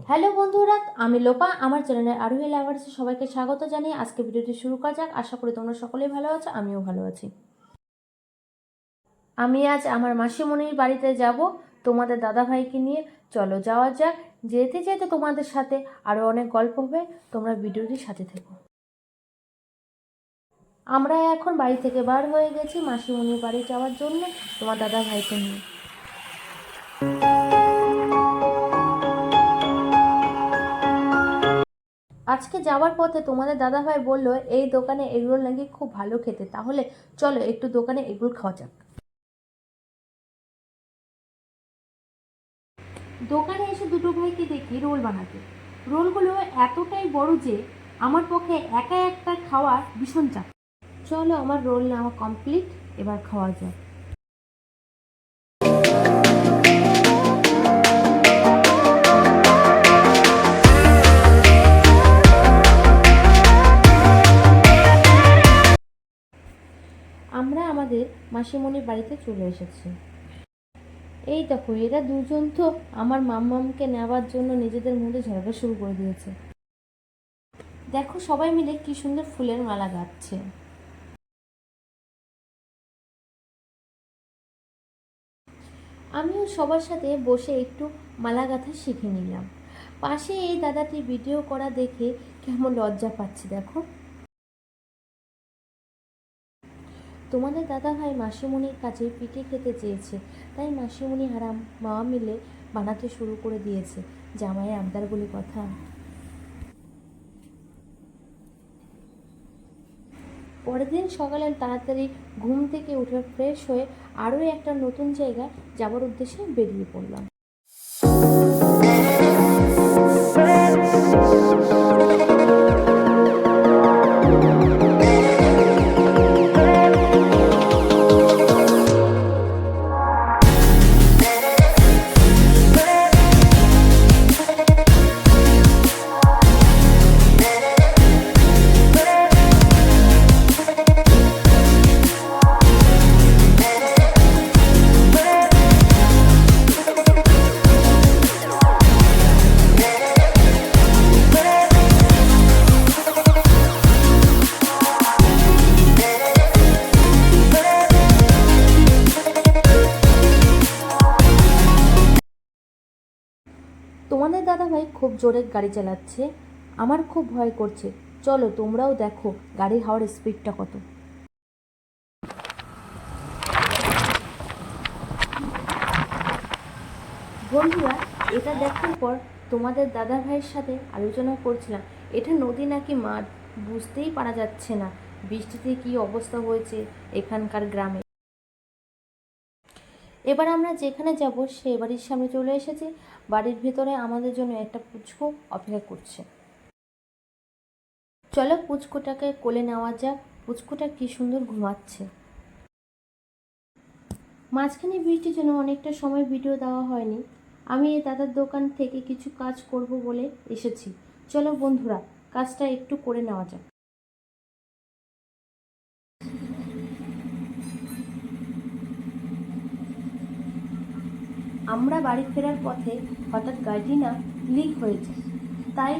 Hello বন্ধুরা, আমি লোপা। আমার চ্যানেলে আরোহী লাভার্সে সবাইকে স্বাগত জানিয়ে আজকে ভিডিওটি শুরু করা যাক। আশা করি তোমরা সকলেই ভালো আছো, আমিও ভালো আছি। আমি আজ আমার মাসিমণির বাড়িতে যাব তোমাদের দাদাভাইকে নিয়ে। চলো যাওয়া যাক। যেতে যেতে তোমাদের সাথে আরও অনেক গল্প হবে, তোমরা ভিডিওটির সাথে থেকো। আমরা এখন বাড়ি থেকে বার হয়ে গেছি মাসিমণির বাড়ি যাওয়ার জন্য তোমার দাদাভাইকে নিয়ে। আজকে যাওয়ার পথে তোমাদের দাদাভাই বললো এই দোকানে এগরোল নাকি খুব ভালো খেতে, তাহলে চলো একটু দোকানে এগরোল খাওয়া যাক। দোকানে এসে দুটো ভাইকে দেখি রোল বানাতে। রোলগুলো এতটাই বড় যে আমার পক্ষে একা একটা খাওয়া ভীষণ চাপ। চলো আমার রোল নেওয়া কমপ্লিট, এবার খাওয়া যাক। আমরা আমাদের মাসিমণির বাড়িতে চলে এসেছি। এই দেখো, এরা দুজন তো আমার মাম্মামকে নেওয়ার জন্য নিজেদের মধ্যে ঝগড়া শুরু করে দিয়েছে। দেখো সবাই মিলে কি সুন্দর ফুলের মালা গাঁথছে। আমিও সবার সাথে বসে একটু মালা গাঁথা শিখে নিলাম। পাশে এই দাদাটি ভিডিও করা দেখে কেমন লজ্জা পাচ্ছে দেখো। তোমাদের দাদাভাই মাসিমণির কাছে পিঠে খেতে চেয়েছে, তাই মাসিমণি আর মা মিলে বানাতে শুরু করে দিয়েছে। জামাইয়ের আবদারগুলি কথা। পরের দিন সকালে তাড়াতাড়ি ঘুম থেকে উঠে ফ্রেশ হয়ে আরও একটা নতুন জায়গায় যাবার উদ্দেশ্যে বেরিয়ে পড়লাম। তোমাদের দাদাভাই খুব জোরে গাড়ি চালাচ্ছে, আমার খুব ভয় করছে। চলো তোমরাও দেখো গাড়ির হাওয়ার স্পিডটা কত। বন্ধুরা, এটা দেখার পর তোমাদের দাদাভাইয়ের সাথে আলোচনা করছিলাম, এটা নদী নাকি মাঠ বুঝতেই পারা যাচ্ছে না। বৃষ্টিতে কি অবস্থা হয়েছে এখানকার গ্রামে। এবার আমরা যেখানে যাব সে বাড়ির সামনে চলে এসেছি। বাড়ির ভেতরে আমাদের জন্য একটা পুচকু অপেক্ষা করছে। চলো পুচকুটাকে কোলে নেওয়া যাক। পুচকুটা কি সুন্দর ঘুমাচ্ছে। মাঝখানে বৃষ্টির জন্য অনেকটা সময় ভিডিও দেওয়া হয়নি। আমি এই দাদার দোকান থেকে কিছু কাজ করব বলে এসেছি। চলো বন্ধুরা, কাজটা একটু করে নেওয়া যাক। আমরা বাড়ি ফেরার পথে হঠাৎ গাড়িটি না লিক হয়েছে, তাই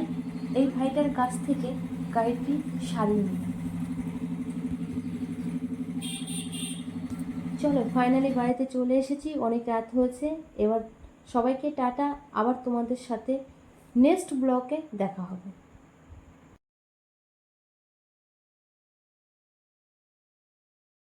এই ভাইটার কাছ থেকে গাড়িটি সারিয়ে নিলাম। চলো ফাইনালি বাড়িতে চলে এসেছি, অনেক রাত হয়েছে। এবার সবাইকে টাটা, আবার তোমাদের সাথে নেক্সট ব্লগে দেখা হবে।